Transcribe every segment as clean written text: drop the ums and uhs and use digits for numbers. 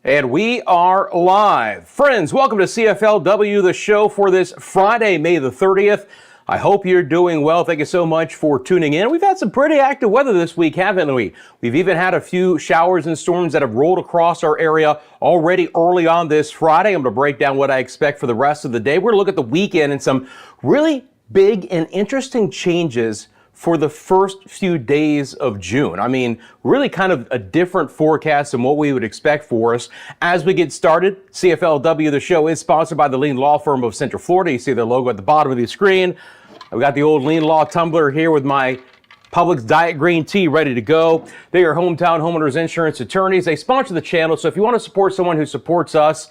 And we are live. Friends, welcome to CFLW, the show for this Friday, May the 30th. I hope you're doing well. Thank you so much for tuning in. We've had some pretty active weather this week, haven't we? We've even had a few showers and storms that have rolled across our area already early on this Friday. I'm going to break down what I expect for the rest of the day. We're going to look at the weekend and some really big and interesting changes for the first few days of June. I mean, really kind of a different forecast than what we would expect for us. As we get started, CFLW, the show, is sponsored by the Lean Law Firm of Central Florida. You see their logo at the bottom of the screen. I've got the old Lean Law tumbler here with my Publix Diet Green Tea ready to go. They are hometown homeowners insurance attorneys. They sponsor the channel, so if you want to support someone who supports us,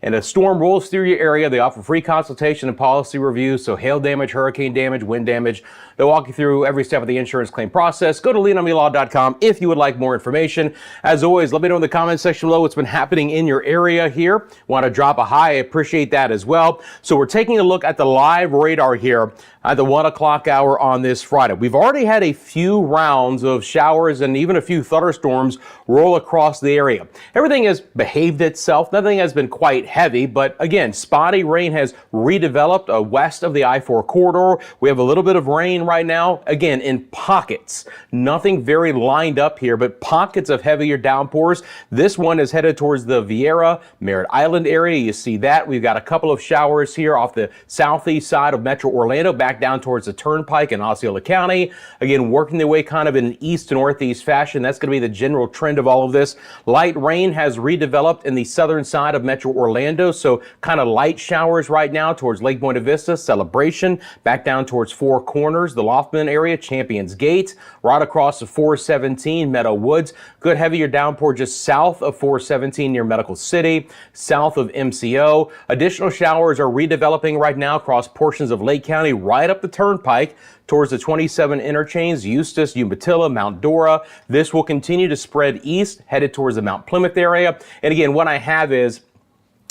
and a storm rolls through your area, they offer free consultation and policy reviews. So hail damage, hurricane damage, wind damage. They'll walk you through every step of the insurance claim process. Go to leanomelaw.com if you would like more information. As always, let me know in the comment section below what's been happening in your area here. Want to drop a hi? I appreciate that as well. So we're taking a look at the live radar here at the 1 o'clock hour on this Friday. We've already had a few rounds of showers and even a few thunderstorms roll across the area. Everything has behaved itself. Nothing has been quite heavy, but again, spotty rain has redeveloped west of the I-4 corridor. We have a little bit of rain right now, again, in pockets. Nothing very lined up here, but pockets of heavier downpours. This one is headed towards the Vieira, Merritt Island area. You see that. We've got a couple of showers here off the southeast side of Metro Orlando, back down towards the Turnpike in Osceola County. Again, working their way kind of in an east to northeast fashion. That's going to be the general trend of all of this. Light rain has redeveloped in the southern side of Metro Orlando, so kind of light showers right now towards Lake Buena Vista, Celebration, back down towards Four Corners, the Loftman area, Champions Gate, right across the 417, Meadow Woods. Good heavier downpour just south of 417 near Medical City, south of MCO. Additional showers are redeveloping right now across portions of Lake County, right up the Turnpike towards the 27 interchange, Eustis, Umatilla, Mount Dora. This will continue to spread east, headed towards the Mount Plymouth area. And again, what I have is,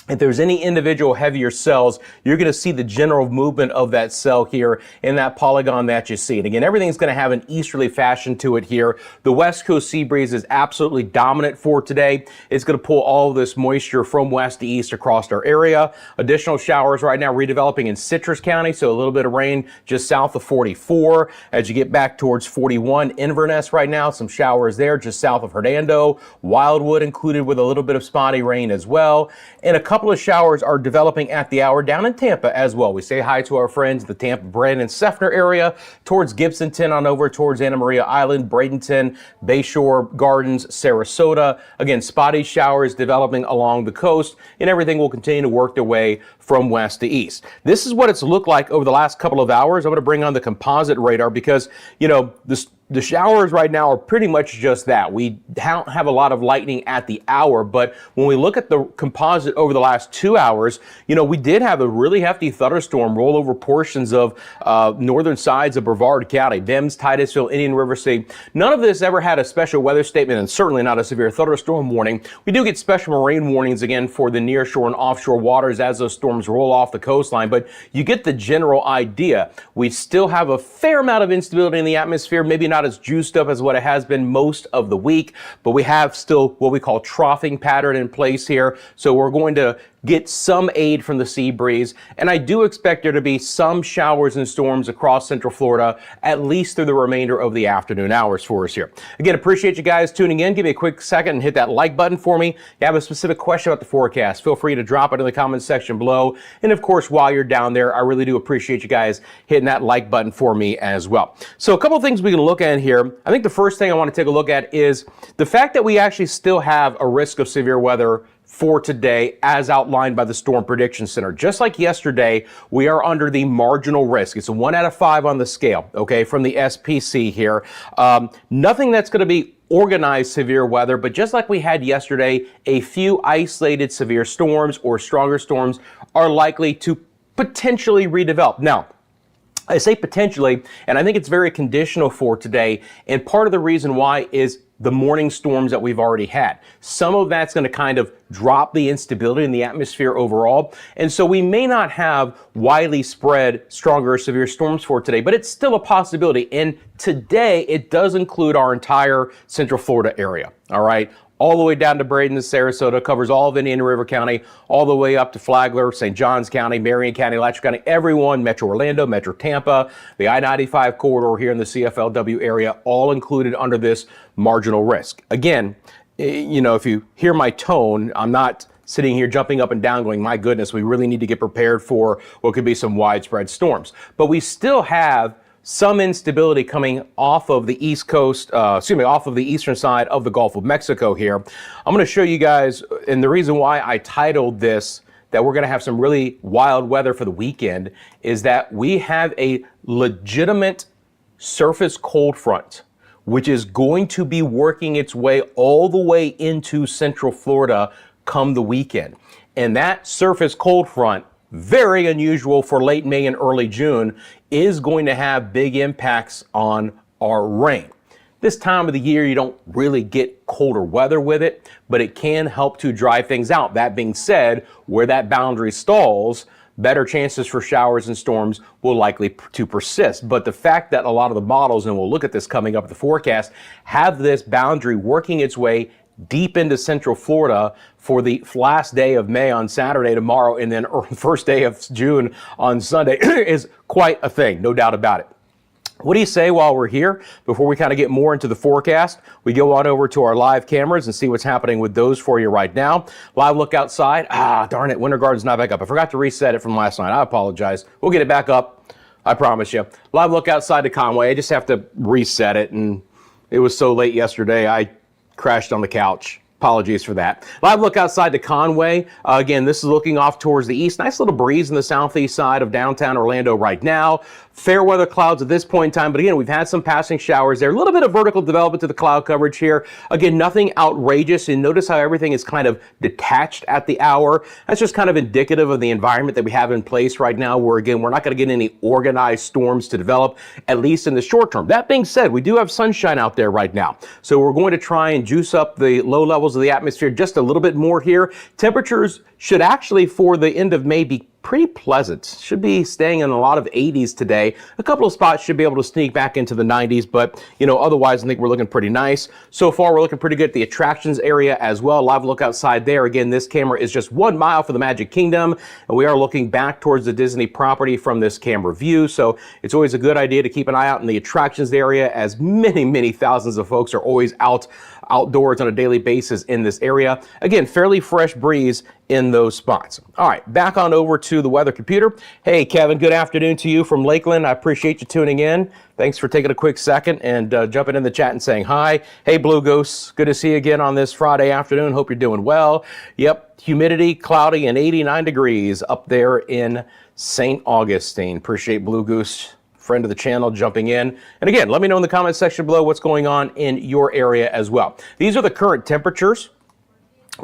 if there's any individual heavier cells, you're going to see the general movement of that cell here in that polygon that you see. And again, everything's going to have an easterly fashion to it here. The west coast sea breeze is absolutely dominant for today. It's going to pull all of this moisture from west to east across our area. Additional showers right now redeveloping in Citrus County, so a little bit of rain just south of 44. As you get back towards 41, Inverness right now, some showers there just south of Hernando. Wildwood included with a little bit of spotty rain as well. And a couple of showers are developing at the hour down in Tampa as well. We say hi to our friends in the Tampa, Brandon, Seffner area, towards Gibsonton on over towards Anna Maria Island, Bradenton, Bayshore Gardens, Sarasota. Again, spotty showers developing along the coast, and everything will continue to work their way from west to east. This is what it's looked like over the last couple of hours. I'm going to bring on the composite radar because, you know, the showers right now are pretty much just that. We don't have a lot of lightning at the hour, but when we look at the composite over the last 2 hours, you know, we did have a really hefty thunderstorm roll over portions of northern sides of Brevard County, Dems, Titusville, Indian River City. None of this ever had a special weather statement and certainly not a severe thunderstorm warning. We do get special marine warnings again for the nearshore and offshore waters as those storms roll off the coastline, but you get the general idea. We still have a fair amount of instability in the atmosphere, maybe not as juiced up as what it has been most of the week, but we have still what we call troughing pattern in place here. So we're going to get some aid from the sea breeze, and I do expect there to be some showers and storms across Central Florida at least through the remainder of the afternoon hours for us here. Again, appreciate you guys tuning in. Give me a quick second and hit that like button for me. If you have a specific question about the forecast, feel free to drop it in the comments section below. And of course, while you're down there, I really do appreciate you guys hitting that like button for me as well. So a couple of things we can look at here. I think the first thing I want to take a look at is the fact that we actually still have a risk of severe weather for today as outlined by the Storm Prediction Center. Just like yesterday, we are under the marginal risk. It's a 1 out of 5 on the scale, okay, from the SPC here. Nothing that's going to be organized severe weather, but just like we had yesterday, a few isolated severe storms or stronger storms are likely to potentially redevelop. Now, I say potentially, and I think it's very conditional for today, and part of the reason why is the morning storms that we've already had. Some of that's going to kind of drop the instability in the atmosphere overall. And so we may not have widely spread stronger or severe storms for today, but it's still a possibility. And today it does include our entire Central Florida area. All right. all the way down to Braden, Sarasota, covers all of Indian River County, all the way up to Flagler, St. Johns County, Marion County, Alachua County, everyone, Metro Orlando, Metro Tampa, the I-95 corridor here in the CFLW area, all included under this marginal risk. Again, you know, if you hear my tone, I'm not sitting here jumping up and down going, my goodness, we really need to get prepared for what could be some widespread storms. But we still have some instability coming off of the east coast, off of the eastern side of the Gulf of Mexico here. I'm going to show you guys, and the reason why I titled this that we're going to have some really wild weather for the weekend is that we have a legitimate surface cold front, which is going to be working its way all the way into Central Florida come the weekend. And that surface cold front, very unusual for late May and early June, is going to have big impacts on our rain. This time of the year, you don't really get colder weather with it, but it can help to dry things out. That being said, where that boundary stalls, better chances for showers and storms will likely to persist. But the fact that a lot of the models, and we'll look at this coming up at the forecast, have this boundary working its way deep into Central Florida for the last day of May on Saturday, tomorrow, and then first day of June on Sunday is quite a thing, no doubt about it. What do you say while we're here, before we kind of get more into the forecast, we go on over to our live cameras and see what's happening with those for you right now. Live look outside. Darn it, Winter Garden's not back up. I forgot to reset it from last night. I apologize. We'll get it back up, I promise you. Live look outside to Conway. I just have to reset it, and it was so late yesterday, I crashed on the couch. Apologies for that. Live look outside to Conway. Again, this is looking off towards the east. Nice little breeze in the southeast side of downtown Orlando right now. Fair weather clouds at this point in time, but again, we've had some passing showers there. A little bit of vertical development to the cloud coverage here. Again, nothing outrageous, and notice how everything is kind of detached at the hour. That's just kind of indicative of the environment that we have in place right now, where again, we're not going to get any organized storms to develop, at least in the short term. That being said, we do have sunshine out there right now, so we're going to try and juice up the low levels of the atmosphere just a little bit more here. Temperatures should actually, for the end of May, be pretty pleasant. Should be staying in a lot of 80s today. A couple of spots should be able to sneak back into the 90s, but otherwise I think we're looking pretty nice. So far we're looking pretty good at the attractions area as well. Live look outside there. Again, this camera is just 1 mile from the Magic Kingdom, and we are looking back towards the Disney property from this camera view. So it's always a good idea to keep an eye out in the attractions area, as many thousands of folks are always outdoors on a daily basis in this area. Again, fairly fresh breeze in those spots. All right, back on over to the weather computer. Hey, Kevin, good afternoon to you from Lakeland. I appreciate you tuning in. Thanks for taking a quick second and jumping in the chat and saying hi. Hey, Blue Goose, good to see you again on this Friday afternoon. Hope you're doing well. Yep, humidity, cloudy, and 89 degrees up there in St. Augustine. Appreciate Blue Goose, friend of the channel, jumping in. And again, let me know in the comment section below what's going on in your area as well. These are the current temperatures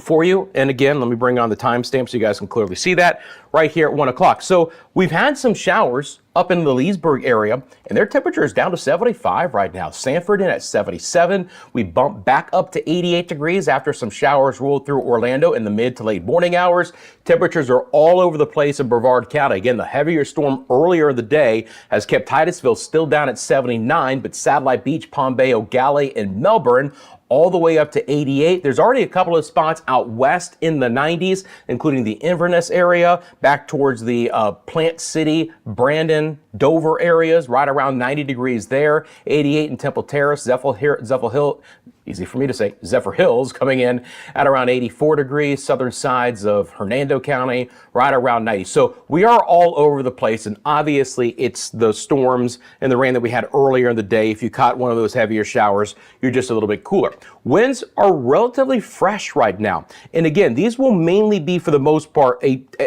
for you. And again, let me bring on the timestamp so you guys can clearly see that right here at 1 o'clock. So we've had some showers up in the Leesburg area, and their temperature is down to 75 right now. Sanford in at 77. We bumped back up to 88 degrees after some showers rolled through Orlando in the mid to late morning hours. Temperatures are all over the place in Brevard County. Again, the heavier storm earlier in the day has kept Titusville still down at 79, but Satellite Beach, Palm Bay, O'Galley, and Melbourne all the way up to 88. There's already a couple of spots out west in the 90s, including the Inverness area, back towards the Plant City, Brandon, Dover areas, right around 90 degrees there. 88 in Temple Terrace, Zephyr Hill, easy for me to say, Zephyr Hills coming in at around 84 degrees, southern sides of Hernando County, right around 90. So we are all over the place, and obviously it's the storms and the rain that we had earlier in the day. If you caught one of those heavier showers, you're just a little bit cooler. Winds are relatively fresh right now. And again, these will mainly be, for the most part,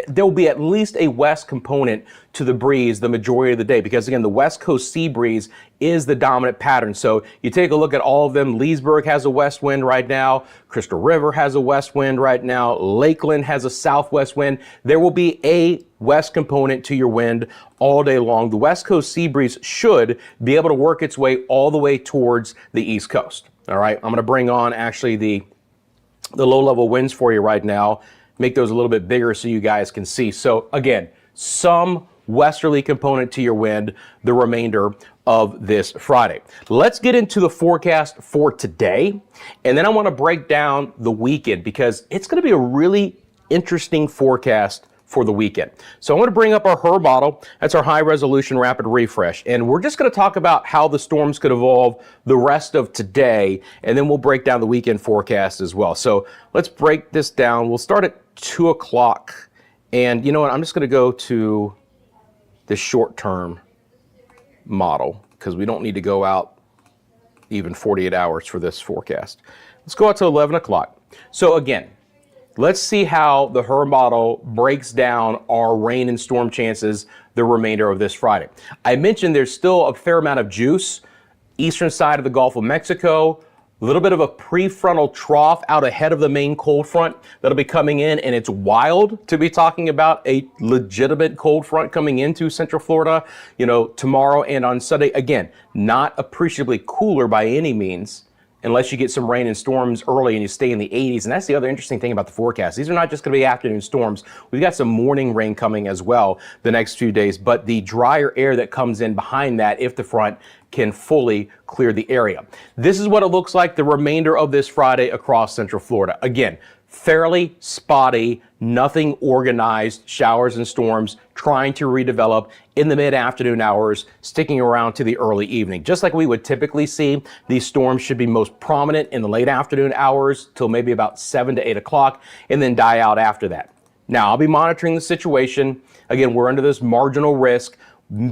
there will be at least a west component to the breeze the majority of the day, because again, the west coast sea breeze is the dominant pattern. So you take a look at all of them. Leesburg has a west wind right now. Crystal River has a west wind right now. Lakeland has a southwest wind. There will be a west component to your wind all day long. The west coast sea breeze should be able to work its way all the way towards the east coast. All right, I'm going to bring on actually the low level winds for you right now, make those a little bit bigger so you guys can see. So again, some westerly component to your wind, the remainder of this Friday. Let's get into the forecast for today, and then I want to break down the weekend because it's going to be a really interesting forecast for the weekend. So I want to bring up our HER model. That's our high resolution rapid refresh. And we're just going to talk about how the storms could evolve the rest of today. And then we'll break down the weekend forecast as well. So let's break this down. We'll start at 2 o'clock. And you know what? I'm just going to go to the short-term model because we don't need to go out even 48 hours for this forecast. Let's go out to 11 o'clock. So again, let's see how the HER model breaks down our rain and storm chances the remainder of this Friday. I mentioned there's still a fair amount of juice eastern side of the Gulf of Mexico, a little bit of a prefrontal trough out ahead of the main cold front that'll be coming in, and it's wild to be talking about a legitimate cold front coming into Central Florida, you know, tomorrow and on Sunday. Again, not appreciably cooler by any means, unless you get some rain and storms early and you stay in the 80s. And that's the other interesting thing about the forecast. These are not just going to be afternoon storms. We've got some morning rain coming as well the next few days, but the drier air that comes in behind that, if the front can fully clear the area. This is what it looks like the remainder of this Friday across Central Florida. Again, fairly spotty, nothing organized, showers and storms trying to redevelop in the mid-afternoon hours, sticking around to the early evening. Just like we would typically see, these storms should be most prominent in the late afternoon hours till maybe about 7 to 8 o'clock and then die out after that. Now, I'll be monitoring the situation. Again, we're under this marginal risk.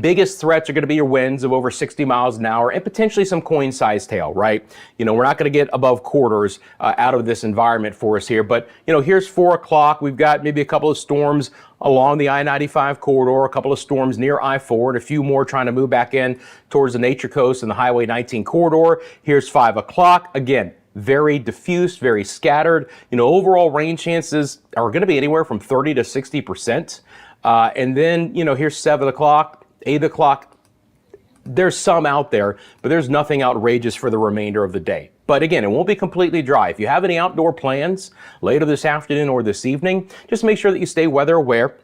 Biggest threats are going to be your winds of over 60 miles an hour and potentially some coin-sized hail, right? You know, we're not going to get above quarters out of this environment for us here. But, you know, here's 4 o'clock. We've got maybe a couple of storms along the I-95 corridor, a couple of storms near I-4, and a few more trying to move back in towards the Nature Coast and the Highway 19 corridor. Here's 5 o'clock. Again, very diffuse, very scattered. You know, overall rain chances are going to be anywhere from 30 to 60%. And then, you know, here's 7 o'clock. 8 o'clock, there's some out there, but there's nothing outrageous for the remainder of the day. But again, it won't be completely dry. If you have any outdoor plans later this afternoon or this evening, just make sure that you stay weather aware.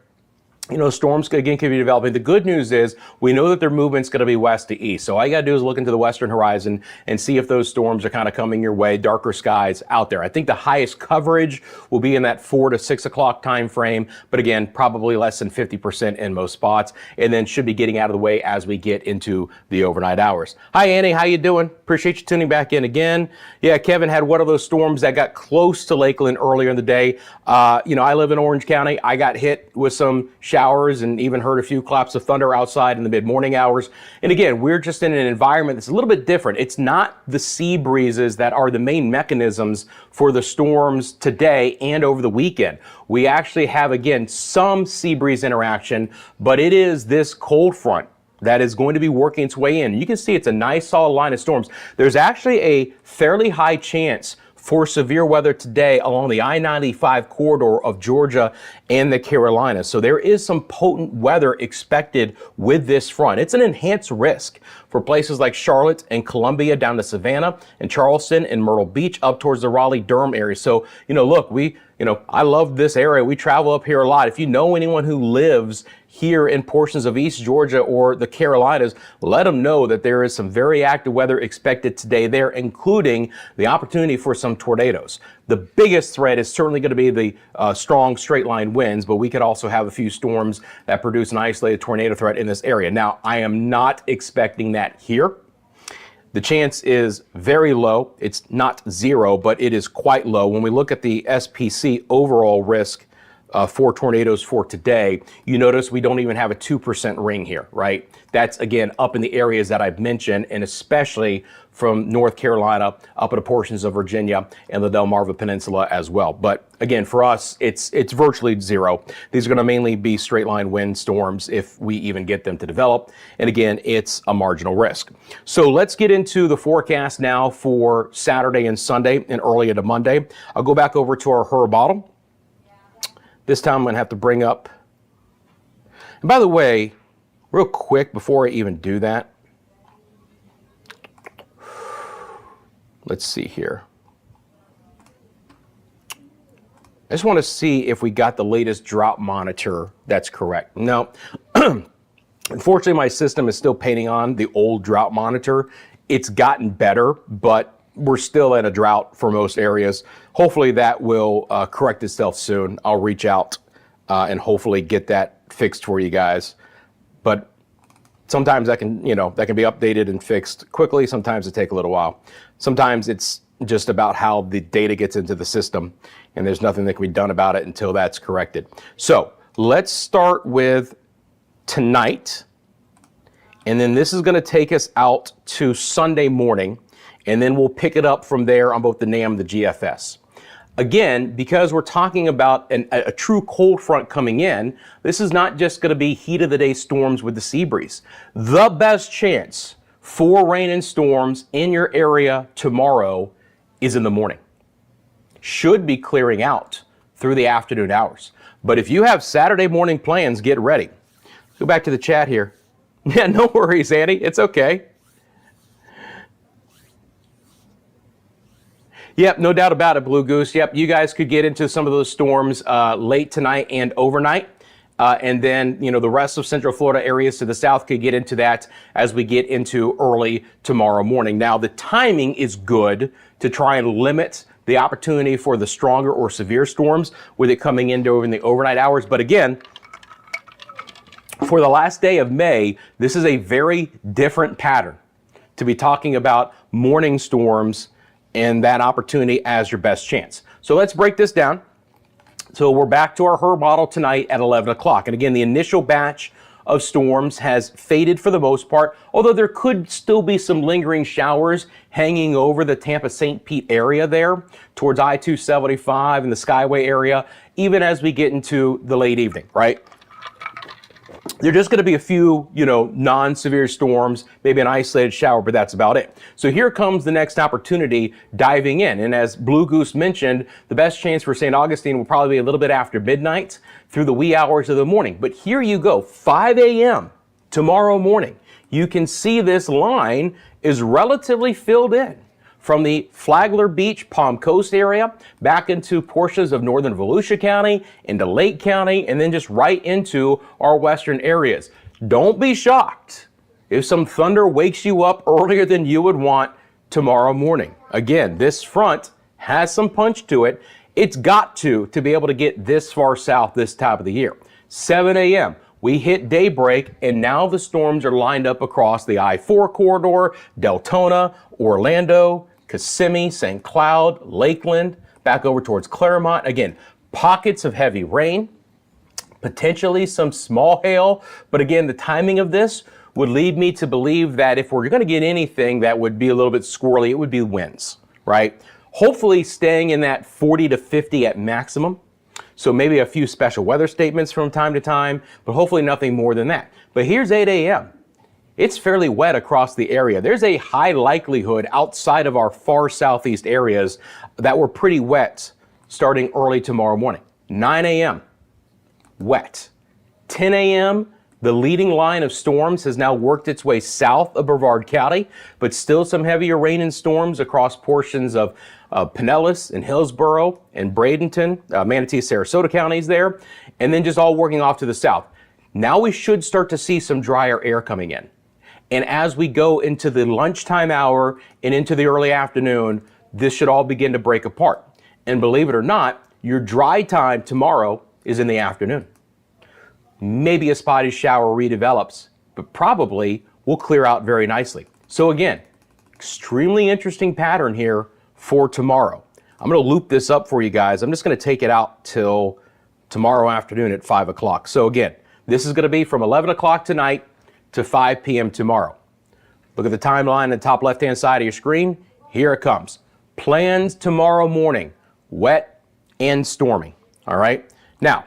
You know, storms again could be developing. The good news is we know that their movement's going to be west to east. So all you got to do is look into the western horizon and see if those storms are kind of coming your way, darker skies out there. I think the highest coverage will be in that 4 to 6 o'clock time frame, but again, probably less than 50% in most spots, and then should be getting out of the way as we get into the overnight hours. Hi, Annie. How you doing? Appreciate you tuning back in again. Yeah, Kevin had one of those storms that got close to Lakeland earlier in the day. You know, I live in Orange County. I got hit with some showers and even heard a few claps of thunder outside in the mid-morning hours. And again, we're just in an environment that's a little bit different. It's not the sea breezes that are the main mechanisms for the storms today and over the weekend. We actually have, again, some sea breeze interaction, but it is this cold front that is going to be working its way in. You can see it's a nice solid line of storms. There's actually a fairly high chance for severe weather today along the I-95 corridor of Georgia and the Carolinas. So there is some potent weather expected with this front. It's an enhanced risk for places like Charlotte and Columbia down to Savannah and Charleston and Myrtle Beach up towards the Raleigh-Durham area. So, you know, look, I love this area. We travel up here a lot. If you know anyone who lives here in portions of East Georgia or the Carolinas, let them know that there is some very active weather expected today there, including the opportunity for some tornadoes. The biggest threat is certainly going to be the strong straight line winds, but we could also have a few storms that produce an isolated tornado threat in this area. Now, I am not expecting that here. The chance is very low. It's not zero, but it is quite low. When we look at the SPC overall risk for tornadoes for today, you notice we don't even have a 2% ring here, right? That's, again, up in the areas that I've mentioned, and especially from North Carolina up into portions of Virginia and the Delmarva Peninsula as well. But again, for us, it's virtually zero. These are going to mainly be straight line wind storms if we even get them to develop. And again, it's a marginal risk. So let's get into the forecast now for Saturday and Sunday and early into Monday. I'll go back over to our HER model. This time I'm going to have to bring up, and by the way, real quick before I even do that, let's see here. I just want to see if we got the latest drought monitor that's correct. No, Unfortunately, my system is still painting on the old drought monitor. It's gotten better, but we're still in a drought for most areas. Hopefully that will correct itself soon. I'll reach out and hopefully get that fixed for you guys. But sometimes that can, that can be updated and fixed quickly. Sometimes it takes a little while. Sometimes it's just about how the data gets into the system, and there's nothing that can be done about it until that's corrected. So let's start with tonight, and then this is going to take us out to Sunday morning, and then we'll pick it up from there on both the NAM and the GFS. Again, because we're talking about a true cold front coming in, this is not just going to be heat of the day storms with the sea breeze. The best chance for rain and storms in your area tomorrow is in the morning. Should be clearing out through the afternoon hours. But if you have Saturday morning plans, get ready. Go back to the chat here. Yeah, no worries, Annie. It's okay. Yep, no doubt about it, Blue Goose. Yep, you guys could get into some of those storms late tonight and overnight. And then, the rest of Central Florida areas to the south could get into that as we get into early tomorrow morning. Now, the timing is good to try and limit the opportunity for the stronger or severe storms with it coming in during the overnight hours. But again, for the last day of May, this is a very different pattern to be talking about morning storms and that opportunity as your best chance. So let's break this down. So we're back to our HRRR model tonight at 11 o'clock. And again, the initial batch of storms has faded for the most part, although there could still be some lingering showers hanging over the Tampa-St. Pete area there towards I-275 and the Skyway area, even as we get into the late evening, right? There are just going to be a few, non-severe storms, maybe an isolated shower, but that's about it. So here comes the next opportunity diving in. And as Blue Goose mentioned, the best chance for St. Augustine will probably be a little bit after midnight through the wee hours of the morning. But here you go, 5 a.m. tomorrow morning. You can see this line is relatively filled in from the Flagler Beach, Palm Coast area, back into portions of northern Volusia County, into Lake County, and then just right into our western areas. Don't be shocked if some thunder wakes you up earlier than you would want tomorrow morning. Again, this front has some punch to it. It's got to be able to get this far south this time of the year. 7 a.m. We hit daybreak, and now the storms are lined up across the I-4 corridor, Deltona, Orlando, Kissimmee, St. Cloud, Lakeland, back over towards Claremont. Again, pockets of heavy rain, potentially some small hail. But again, the timing of this would lead me to believe that if we're going to get anything that would be a little bit squirrely, it would be winds, right? Hopefully staying in that 40 to 50 at maximum. So maybe a few special weather statements from time to time, but hopefully nothing more than that. But here's 8 a.m. It's fairly wet across the area. There's a high likelihood outside of our far southeast areas that were pretty wet starting early tomorrow morning. 9 a.m., wet. 10 a.m., the leading line of storms has now worked its way south of Brevard County, but still some heavier rain and storms across portions of Pinellas and Hillsborough and Bradenton, Manatee, Sarasota counties there, and then just all working off to the south. Now we should start to see some drier air coming in. And as we go into the lunchtime hour and into the early afternoon, this should all begin to break apart. And believe it or not, your dry time tomorrow is in the afternoon. Maybe a spotty shower redevelops, but probably will clear out very nicely. So again, extremely interesting pattern here for tomorrow. I'm going to loop this up for you guys. I'm just going to take it out till tomorrow afternoon at 5 o'clock. So again, this is going to be from 11 o'clock tonight to 5 p.m. tomorrow. Look at the timeline on the top left-hand side of your screen. Here it comes. Plans tomorrow morning, wet and stormy. All right. Now,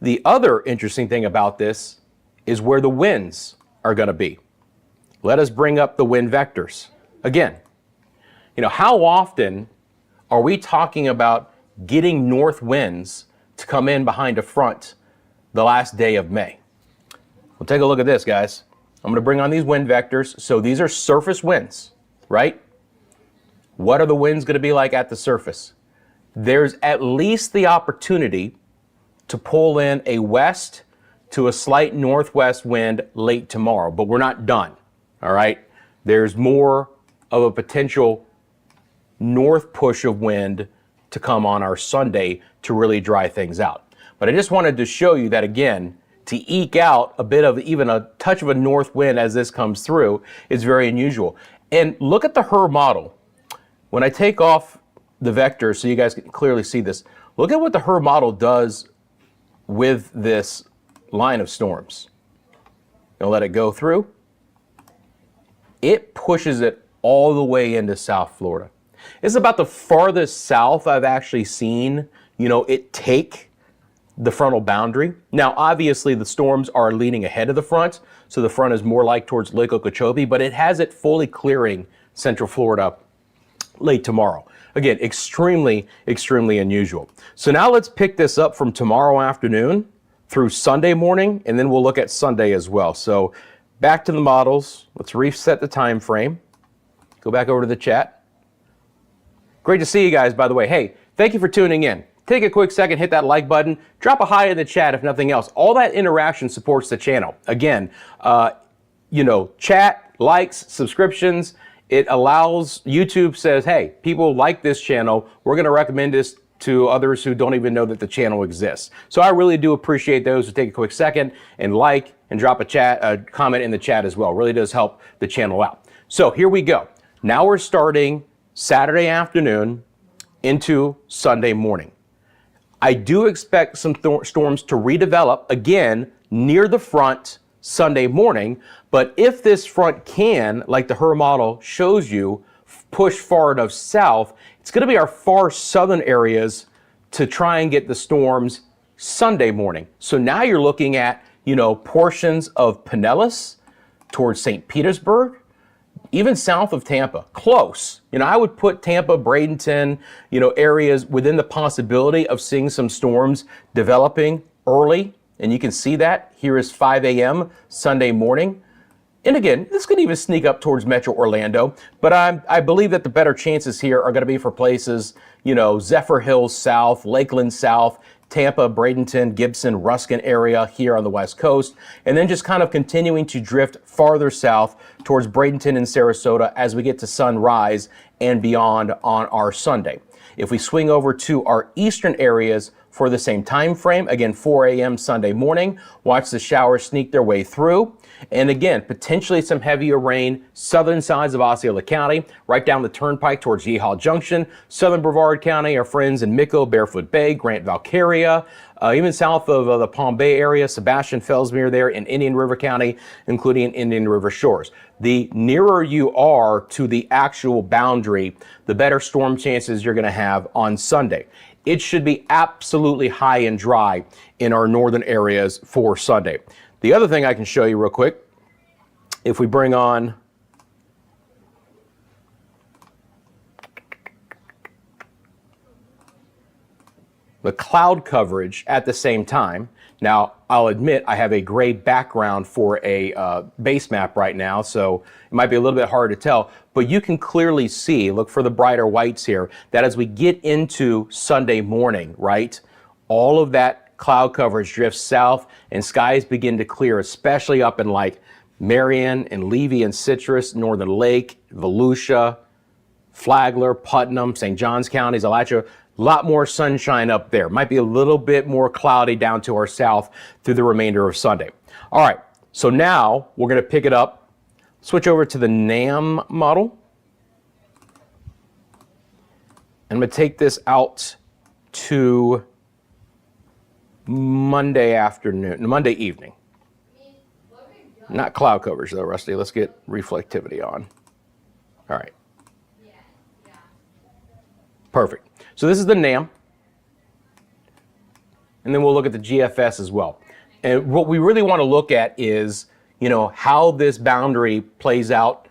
the other interesting thing about this is where the winds are going to be. Let us bring up the wind vectors. Again, how often are we talking about getting north winds to come in behind a front the last day of May? Well, take a look at this, guys. I'm going to bring on these wind vectors. So these are surface winds, right? What are the winds going to be like at the surface? There's at least the opportunity to pull in a west to a slight northwest wind late tomorrow, but we're not done. All right. There's more of a potential north push of wind to come on our Sunday to really dry things out. But I just wanted to show you that, again, to eke out a bit of even a touch of a north wind as this comes through is very unusual. And look at the HRRR model. When I take off the vector so you guys can clearly see this, look at what the HRRR model does with this line of storms. Gonna let it go through. It pushes it all the way into South Florida. It's about the farthest south I've actually seen, it take the frontal boundary. Now, obviously, the storms are leaning ahead of the front, so the front is more like towards Lake Okeechobee, but it has it fully clearing Central Florida late tomorrow. Again, extremely, extremely unusual. So now let's pick this up from tomorrow afternoon through Sunday morning, and then we'll look at Sunday as well. So back to the models. Let's reset the time frame. Go back over to the chat. Great to see you guys, by the way. Hey, thank you for tuning in. Take a quick second, hit that like button, drop a hi in the chat if nothing else. All that interaction supports the channel. Again, chat, likes, subscriptions, it allows, YouTube says, hey, people like this channel. We're going to recommend this to others who don't even know that the channel exists. So I really do appreciate those who take a quick second and like and drop a comment in the chat as well. It really does help the channel out. So here we go. Now we're starting Saturday afternoon into Sunday morning. I do expect some storms to redevelop again near the front Sunday morning, but if this front can, like the HRRR model shows you, push far enough south, it's going to be our far southern areas to try and get the storms Sunday morning. So now you're looking at, portions of Pinellas towards St. Petersburg, even south of Tampa, close. I would put Tampa, Bradenton, areas within the possibility of seeing some storms developing early. And you can see that here is 5 a.m. Sunday morning. And again, this could even sneak up towards Metro Orlando, but I believe that the better chances here are going to be for places, Zephyr Hills South, Lakeland South, Tampa, Bradenton, Gibson, Ruskin area here on the West Coast, and then just kind of continuing to drift farther south towards Bradenton and Sarasota as we get to sunrise and beyond on our Sunday. If we swing over to our eastern areas for the same time frame, again, 4 a.m. Sunday morning, watch the showers sneak their way through. And again, potentially some heavier rain, southern sides of Osceola County, right down the turnpike towards Yeehaw Junction, southern Brevard County, our friends in Mico, Barefoot Bay, Grant, Valkyria, even south of the Palm Bay area, Sebastian, Fellsmere there in Indian River County, including Indian River Shores. The nearer you are to the actual boundary, the better storm chances you're going to have on Sunday. It should be absolutely high and dry in our northern areas for Sunday. The other thing I can show you real quick, if we bring on the cloud coverage at the same time. Now, I'll admit I have a gray background for a base map right now, so it might be a little bit hard to tell, but you can clearly see, look for the brighter whites here, that as we get into Sunday morning, right, all of that cloud coverage drifts south and skies begin to clear, especially up in like Marion and Levy and Citrus, Northern Lake, Volusia, Flagler, Putnam, St. Johns counties, Alachua. A lot more sunshine up there. Might be a little bit more cloudy down to our south through the remainder of Sunday. All right, so now we're going to pick it up, switch over to the NAM model. And I'm going to take this out to Monday afternoon, Monday evening. Not cloud coverage though, Rusty. Let's get reflectivity on. All right. Perfect. So this is the NAM. And then we'll look at the GFS as well. And what we really want to look at is, how this boundary plays out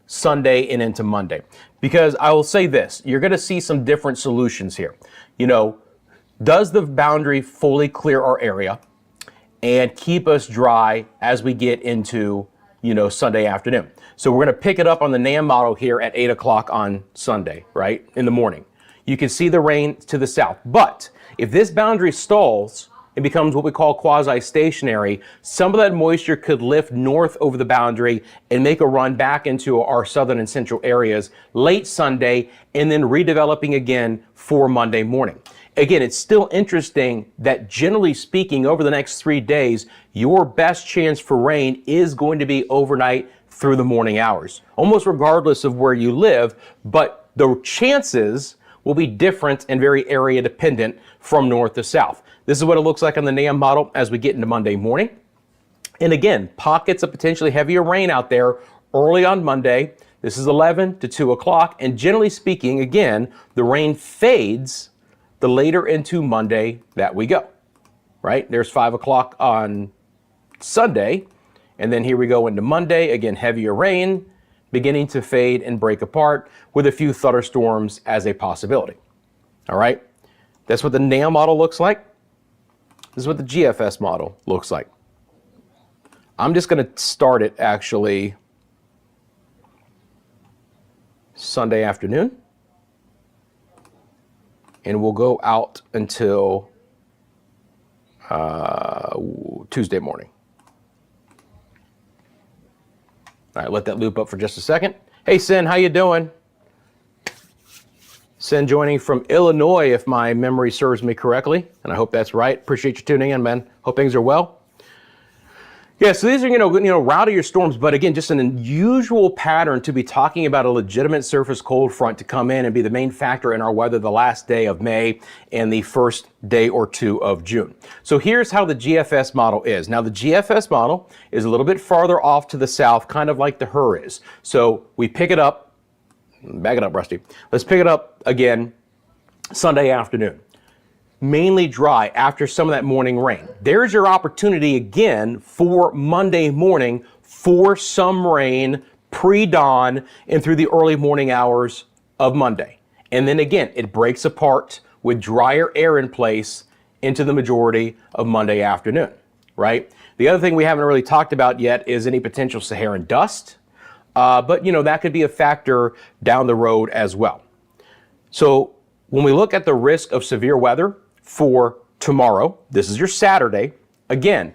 Sunday and into Monday. Because I will say this, you're going to see some different solutions here. Does the boundary fully clear our area and keep us dry as we get into, Sunday afternoon? So we're going to pick it up on the NAM model here at 8 o'clock on Sunday, right, in the morning. You can see the rain to the south. But if this boundary stalls and becomes what we call quasi-stationary, some of that moisture could lift north over the boundary and make a run back into our southern and central areas late Sunday, and then redeveloping again for Monday morning. Again, it's still interesting that generally speaking, over the next 3 days, your best chance for rain is going to be overnight through the morning hours, almost regardless of where you live, but the chances will be different and very area dependent from north to south. This is what it looks like on the NAM model as we get into Monday morning. And again, pockets of potentially heavier rain out there early on Monday. This is 11 to 2 o'clock. And generally speaking, again, the rain fades the later into Monday that we go, right? There's 5 o'clock on Sunday. And then here we go into Monday, again, heavier rain, beginning to fade and break apart with a few thunderstorms as a possibility. All right, that's what the NAM model looks like. This is what the GFS model looks like. I'm just going to start it actually Sunday afternoon, and we'll go out until Tuesday morning. All right, let that loop up for just a second. Hey, Sin, how you doing? Sin joining from Illinois, if my memory serves me correctly, and I hope that's right. Appreciate you tuning in, man. Hope things are well. Yeah, so these are, route of your storms, but again, just an unusual pattern to be talking about a legitimate surface cold front to come in and be the main factor in our weather the last day of May and the first day or two of June. So here's how the GFS model is. Now, the GFS model is a little bit farther off to the south, kind of like the HUR is. So we pick it up, back it up, Rusty. Let's pick it up again Sunday afternoon. Mainly dry after some of that morning rain. There's your opportunity again for Monday morning for some rain pre-dawn and through the early morning hours of Monday. And then again, it breaks apart with drier air in place into the majority of Monday afternoon, right? The other thing we haven't really talked about yet is any potential Saharan dust, but that could be a factor down the road as well. So when we look at the risk of severe weather for tomorrow, this is your Saturday. Again,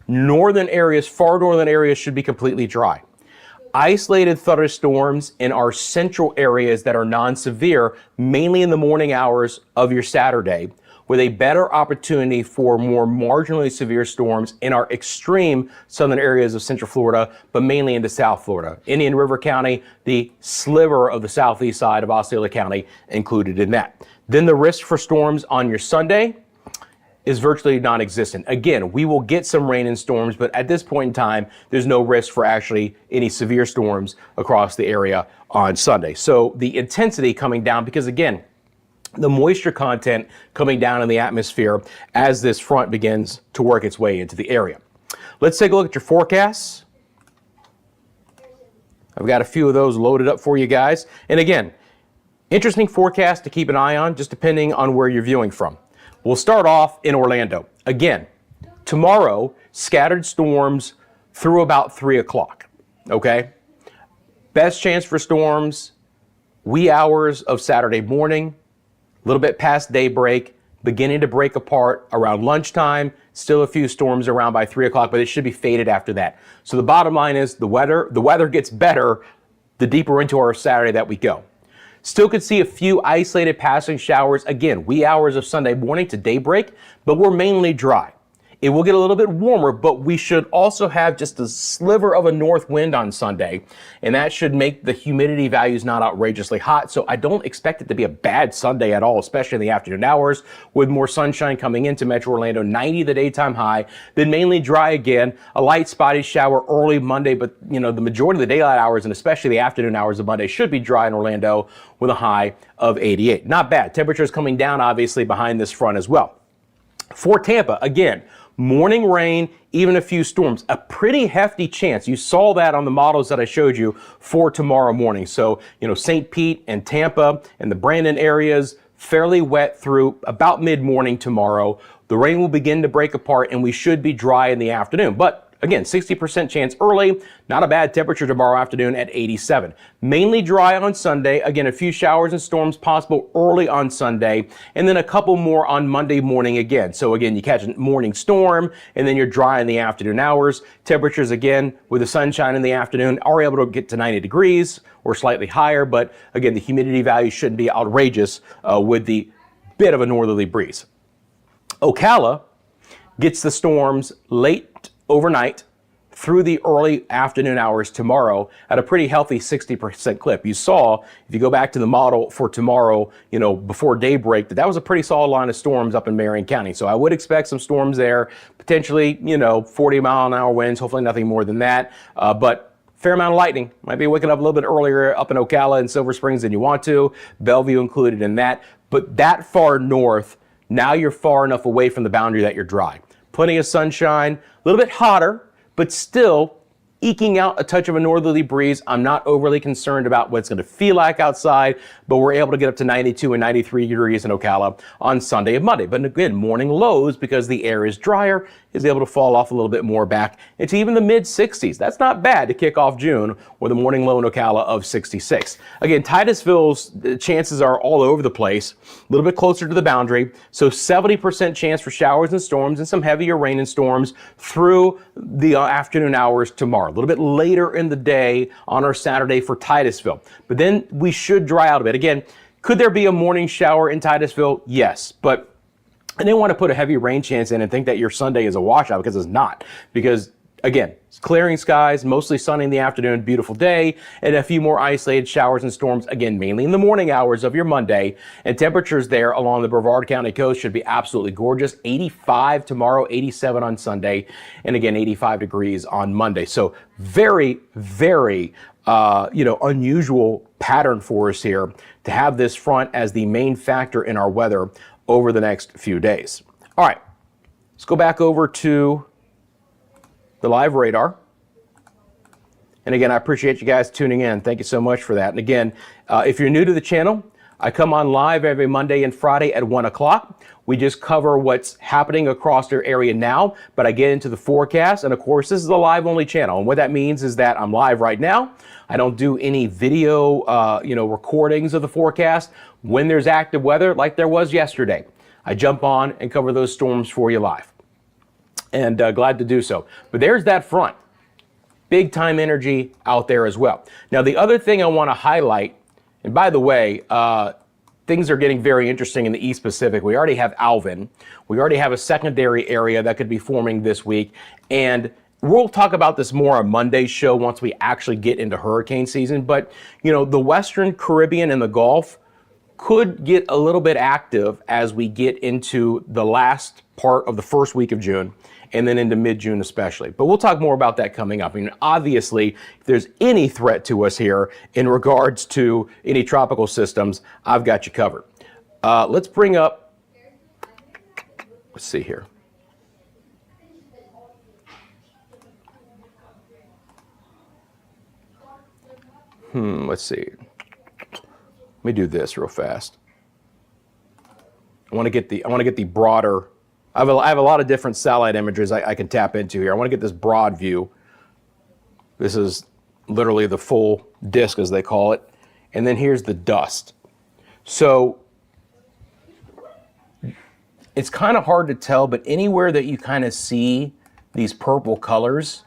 northern areas, far northern areas should be completely dry. Isolated thunderstorms in our central areas that are non-severe, mainly in the morning hours of your Saturday, with a better opportunity for more marginally severe storms in our extreme southern areas of Central Florida, but mainly into South Florida. Indian River County, the sliver of the southeast side of Osceola County included in that. Then the risk for storms on your Sunday is virtually non-existent. Again, we will get some rain and storms, but at this point in time, there's no risk for actually any severe storms across the area on Sunday. So the intensity coming down, because again, the moisture content coming down in the atmosphere as this front begins to work its way into the area. Let's take a look at your forecasts. I've got a few of those loaded up for you guys. And again, interesting forecast to keep an eye on, just depending on where you're viewing from. We'll start off in Orlando. Again, tomorrow, scattered storms through about 3 o'clock, okay? Best chance for storms, wee hours of Saturday morning, a little bit past daybreak, beginning to break apart around lunchtime, still a few storms around by 3 o'clock, but it should be faded after that. So the bottom line is the weather gets better the deeper into our Saturday that we go. Still could see a few isolated passing showers, again, wee hours of Sunday morning to daybreak, but we're mainly dry. It will get a little bit warmer, but we should also have just a sliver of a north wind on Sunday, and that should make the humidity values not outrageously hot. So I don't expect it to be a bad Sunday at all, especially in the afternoon hours with more sunshine coming into Metro Orlando, 90 the daytime high, then mainly dry again, a light spotty shower early Monday, but the majority of the daylight hours and especially the afternoon hours of Monday should be dry in Orlando with a high of 88. Not bad. Temperatures coming down obviously behind this front as well. For Tampa, again, morning rain, even a few storms, a pretty hefty chance. You saw that on the models that I showed you for tomorrow morning. So, St. Pete and Tampa and the Brandon areas, fairly wet through about mid-morning tomorrow. The rain will begin to break apart and we should be dry in the afternoon. But again, 60% chance early. Not a bad temperature tomorrow afternoon at 87. Mainly dry on Sunday. Again, a few showers and storms possible early on Sunday, and then a couple more on Monday morning again. So again, you catch a morning storm, and then you're dry in the afternoon hours. Temperatures, again, with the sunshine in the afternoon, are able to get to 90 degrees or slightly higher, but again, the humidity value shouldn't be outrageous with the bit of a northerly breeze. Ocala gets the storms late overnight through the early afternoon hours tomorrow at a pretty healthy 60% clip. You saw, if you go back to the model for tomorrow, before daybreak, that was a pretty solid line of storms up in Marion County. So I would expect some storms there, potentially, 40-mile-an-hour winds, hopefully nothing more than that. But fair amount of lightning. Might be waking up a little bit earlier up in Ocala and Silver Springs than you want to. Bellevue included in that. But that far north, now you're far enough away from the boundary that you're dry. Plenty of sunshine, a little bit hotter, but still eking out a touch of a northerly breeze. I'm not overly concerned about what it's going to feel like outside, but we're able to get up to 92 and 93 degrees in Ocala on Sunday and Monday. But again, morning lows, because the air is drier, is able to fall off a little bit more back into even the mid 60s. That's not bad to kick off June with a morning low in Ocala of 66. Again, Titusville's chances are all over the place, a little bit closer to the boundary. So 70% chance for showers and storms and some heavier rain and storms through the afternoon hours tomorrow. A little bit later in the day on our Saturday for Titusville. But then we should dry out a bit. Again, could there be a morning shower in Titusville? Yes, but I didn't want to put a heavy rain chance in and think that your Sunday is a washout, because it's not. Because again, it's clearing skies, mostly sunny in the afternoon, beautiful day, and a few more isolated showers and storms, again, mainly in the morning hours of your Monday. And temperatures there along the Brevard County coast should be absolutely gorgeous. 85 tomorrow, 87 on Sunday, and again, 85 degrees on Monday. So very, very unusual pattern for us here to have this front as the main factor in our weather over the next few days. All right, let's go back over to the live radar. And again, I appreciate you guys tuning in. Thank you so much for that. And again, if you're new to the channel, I come on live every Monday and Friday at 1 o'clock. We just cover what's happening across your area now, but I get into the forecast. And of course, this is a live only channel. And what that means is that I'm live right now. I don't do any video, recordings of the forecast. When there's active weather, like there was yesterday, I jump on and cover those storms for you live. And glad to do so. But there's that front. Big time energy out there as well. Now, the other thing I want to highlight, and by the way, things are getting very interesting in the East Pacific. We already have Alvin. We already have a secondary area that could be forming this week. And we'll talk about this more on Monday's show once we actually get into hurricane season. But, the Western Caribbean and the Gulf could get a little bit active as we get into the last part of the first week of June and then into mid-June especially. But we'll talk more about that coming up. I mean, obviously, if there's any threat to us here in regards to any tropical systems, I've got you covered. Let's bring up, let's see here. Let's see. Let me do this real fast. I want to get the broader. I have a lot of different satellite images I can tap into here. I want to get this broad view. This is literally the full disk, as they call it. And then here's the dust. So it's kind of hard to tell, but anywhere that you kind of see these purple colors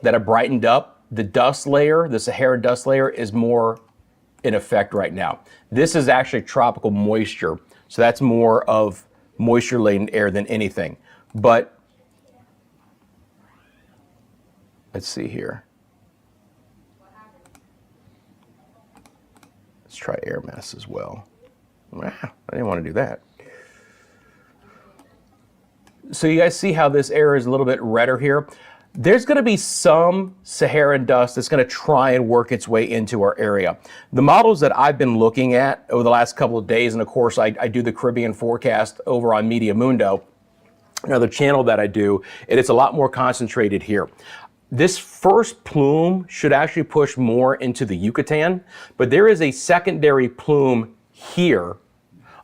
that are brightened up, the dust layer, the Saharan dust layer, is more in effect right now. This is actually tropical moisture, so that's more of moisture-laden air than anything. But let's see here. Let's try air mass as well. Wow, I didn't want to do that. So you guys see how this air is a little bit redder here? There's going to be some Saharan dust that's going to try and work its way into our area. The models that I've been looking at over the last couple of days, and of course I do the Caribbean forecast over on Media Mundo, another channel that I do, and it's a lot more concentrated here. This first plume should actually push more into the Yucatan, but there is a secondary plume here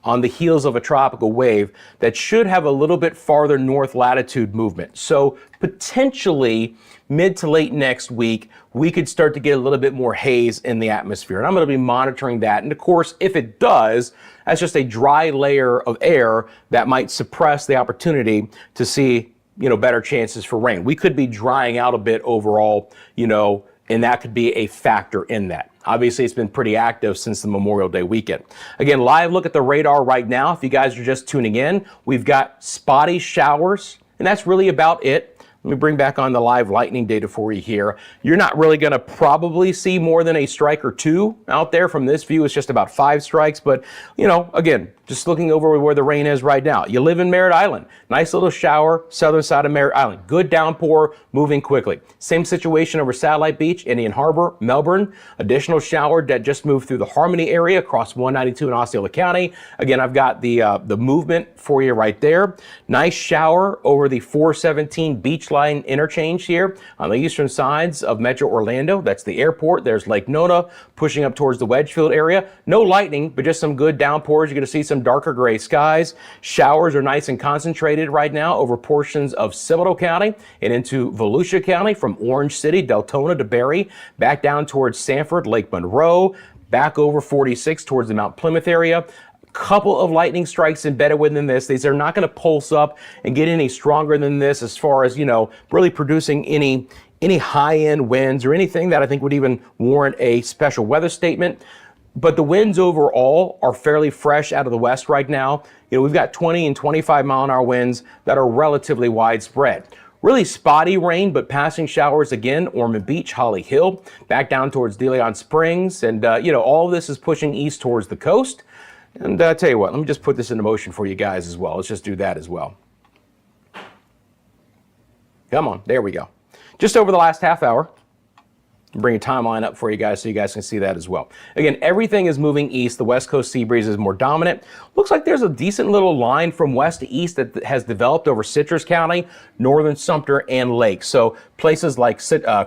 on the heels of a tropical wave that should have a little bit farther north latitude movement. So potentially mid to late next week, we could start to get a little bit more haze in the atmosphere. And I'm going to be monitoring that. And of course, if it does, that's just a dry layer of air that might suppress the opportunity to see, better chances for rain. We could be drying out a bit overall, and that could be a factor in that. Obviously, it's been pretty active since the Memorial Day weekend. Again, live look at the radar right now. If you guys are just tuning in, we've got spotty showers, and that's really about it. Let me bring back on the live lightning data for you here. You're not really going to probably see more than a strike or two out there. From this view, it's just about 5 strikes. But, again, just looking over where the rain is right now. You live in Merritt Island. Nice little shower, southern side of Merritt Island. Good downpour, moving quickly. Same situation over Satellite Beach, Indian Harbor, Melbourne. Additional shower that just moved through the Harmony area across 192 in Osceola County. Again, I've got the movement for you right there. Nice shower over the 417 Beach Line interchange here on the eastern sides of Metro Orlando. That's the airport. There's Lake Nona pushing up towards the Wedgefield area. No lightning, but just some good downpours. You're going to see some darker gray skies. Showers are nice and concentrated right now over portions of Seminole County and into Volusia County, from Orange City, Deltona to Berry, back down towards Sanford, Lake Monroe, back over 46 towards the Mount Plymouth area. Couple of lightning strikes embedded within this. These are not going to pulse up and get any stronger than this as far as, really producing any high-end winds or anything that I think would even warrant a special weather statement. But the winds overall are fairly fresh out of the west right now. We've got 20 and 25 mile an hour winds that are relatively widespread. Really spotty rain, but passing showers again, Ormond Beach, Holly Hill, back down towards De Leon Springs. And, all of this is pushing east towards the coast. And I tell you what, let me just put this into motion for you guys as well. Let's just do that as well. Come on, there we go. Just over the last half hour. Bring a timeline up for you guys so you guys can see that as well. Again, everything is moving east. The west coast sea breeze is more dominant. Looks like there's a decent little line from west to east that has developed over Citrus County, northern Sumter, and Lake. So places like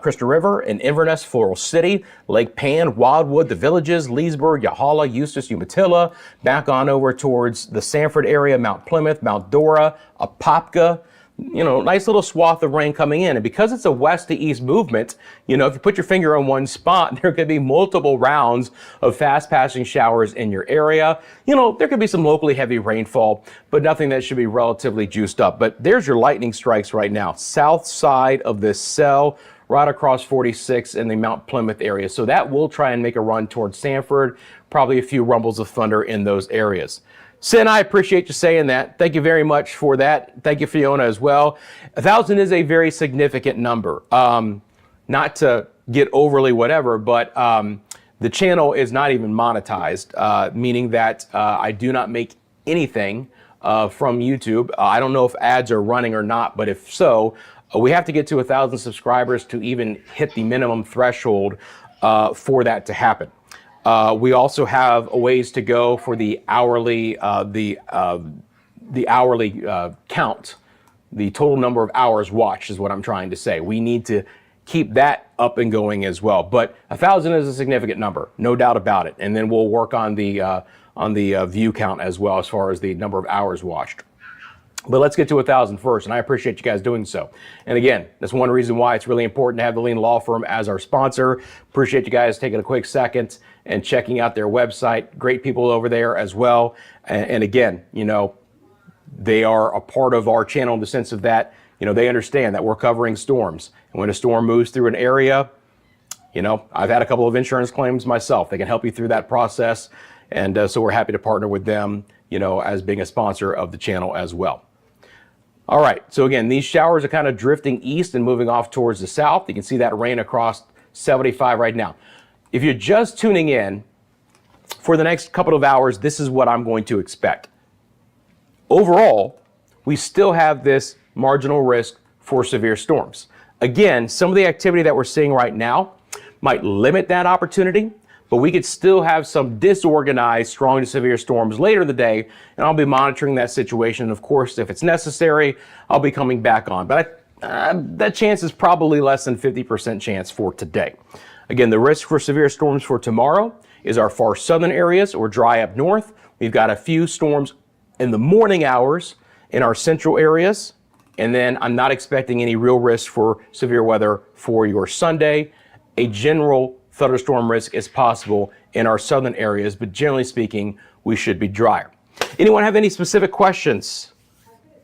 Crystal River and Inverness, Floral City, Lake Pan, Wildwood, the Villages, Leesburg, Yahala, Eustis, Umatilla, back on over towards the Sanford area, Mount Plymouth, Mount Dora, Apopka. Nice little swath of rain coming in. And because it's a west to east movement, if you put your finger on one spot, there could be multiple rounds of fast passing showers in your area. There could be some locally heavy rainfall, but nothing that should be relatively juiced up. But there's your lightning strikes right now. South side of this cell, right across 46 in the Mount Plymouth area. So that will try and make a run towards Sanford, probably a few rumbles of thunder in those areas. Sin, I appreciate you saying that. Thank you very much for that. Thank you, Fiona, as well. 1,000 is a very significant number. Not to get overly whatever, but the channel is not even monetized, meaning that I do not make anything from YouTube. I don't know if ads are running or not, but if so, we have to get to 1,000 subscribers to even hit the minimum threshold for that to happen. We also have a ways to go for the hourly count. The total number of hours watched is what I'm trying to say. We need to keep that up and going as well. But 1,000 is a significant number, no doubt about it. And then we'll work on the view count as well as far as the number of hours watched. But let's get to 1,000 first, and I appreciate you guys doing so. And again, that's one reason why it's really important to have the Lean Law Firm as our sponsor. Appreciate you guys taking a quick second and checking out their website. Great people over there as well. And again, they are a part of our channel in the sense of that, they understand that we're covering storms. And when a storm moves through an area, I've had a couple of insurance claims myself. They can help you through that process. And so we're happy to partner with them, as being a sponsor of the channel as well. All right, so again, these showers are kind of drifting east and moving off towards the south. You can see that rain across 75 right now. If you're just tuning in, for the next couple of hours, this is what I'm going to expect. Overall, we still have this marginal risk for severe storms. Again, some of the activity that we're seeing right now might limit that opportunity, but we could still have some disorganized strong to severe storms later in the day, and I'll be monitoring that situation. And of course, if it's necessary, I'll be coming back on. But that chance is probably less than 50% chance for today. Again, the risk for severe storms for tomorrow is our far southern areas or dry up north. We've got a few storms in the morning hours in our central areas. And then I'm not expecting any real risk for severe weather for your Sunday. A general thunderstorm risk is possible in our southern areas, but generally speaking, we should be drier. Anyone have any specific questions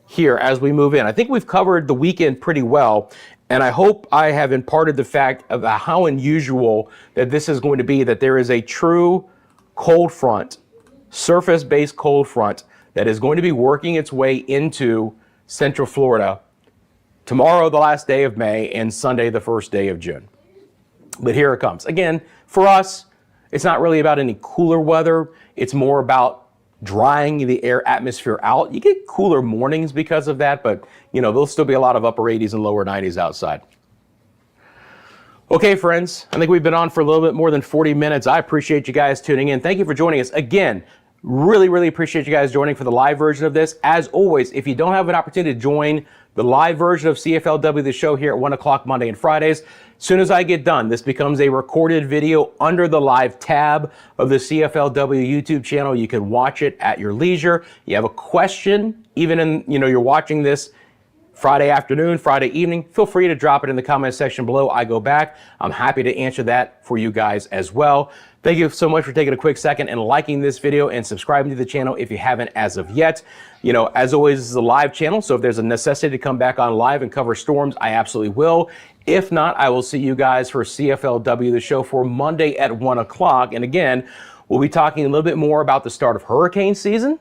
here as we move in? I think we've covered the weekend pretty well, and I hope I have imparted the fact of how unusual that this is going to be, that there is a true cold front, surface-based cold front that is going to be working its way into Central Florida tomorrow, the last day of May, and Sunday, the first day of June. But here it comes. Again, for us, it's not really about any cooler weather. It's more about drying the air atmosphere out. You get cooler mornings because of that, but there'll still be a lot of upper 80s and lower 90s outside. Okay, friends, I think we've been on for a little bit more than 40 minutes. I appreciate you guys tuning in. Thank you for joining us. Again, really appreciate you guys joining for the live version of this. As always, if you don't have an opportunity to join the live version of CFLW, the show here at 1 o'clock Monday and Fridays, as soon as I get done, this becomes a recorded video under the live tab of the CFLW YouTube channel. You can watch it at your leisure. You have a question, even in, you're watching this Friday afternoon, Friday evening, feel free to drop it in the comment section below. I go back. I'm happy to answer that for you guys as well. Thank you so much for taking a quick second and liking this video and subscribing to the channel if you haven't as of yet. As always, this is a live channel, so if there's a necessity to come back on live and cover storms, I absolutely will. If not, I will see you guys for CFLW, the show for Monday at 1 o'clock. And again, we'll be talking a little bit more about the start of hurricane season.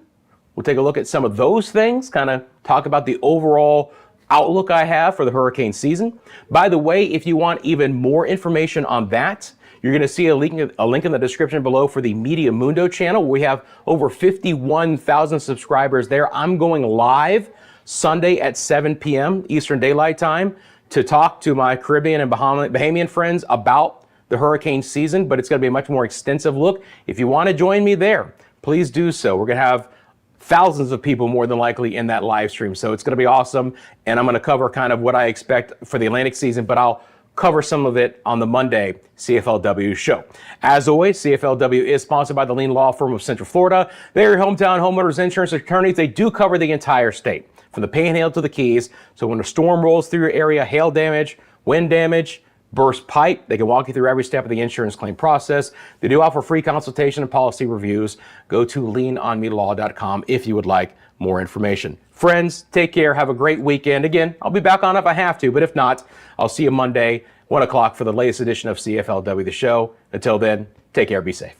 We'll take a look at some of those things, kind of talk about the overall outlook I have for the hurricane season. By the way, if you want even more information on that, you're going to see a link in the description below for the Media Mundo channel. We have over 51,000 subscribers there. I'm going live Sunday at 7 p.m. Eastern Daylight Time to talk to my Caribbean and Bahamian friends about the hurricane season, but it's going to be a much more extensive look. If you want to join me there, please do so. We're going to have thousands of people more than likely in that live stream. So it's going to be awesome. And I'm going to cover kind of what I expect for the Atlantic season, but I'll cover some of it on the Monday CFLW show. As always, CFLW is sponsored by the Lean Law Firm of Central Florida. They're your hometown homeowners insurance attorneys. They do cover the entire state, from the Panhandle to the Keys. So when a storm rolls through your area, hail damage, wind damage, burst pipe, they can walk you through every step of the insurance claim process. They do offer free consultation and policy reviews. Go to leanonmelaw.com if you would like more information. Friends, take care. Have a great weekend. Again, I'll be back on if I have to, but if not, I'll see you Monday, 1 o'clock for the latest edition of CFLW, the show. Until then, take care. Be safe.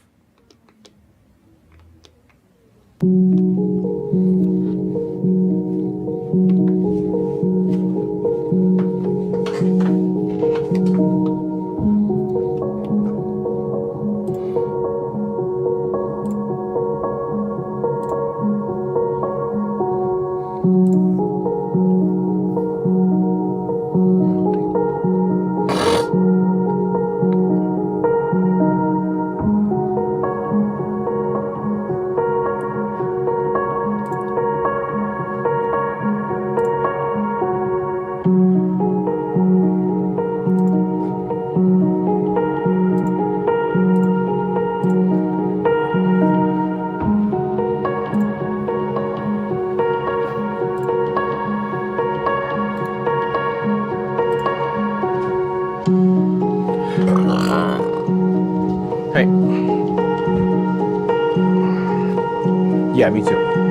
Hey. Yeah, me too.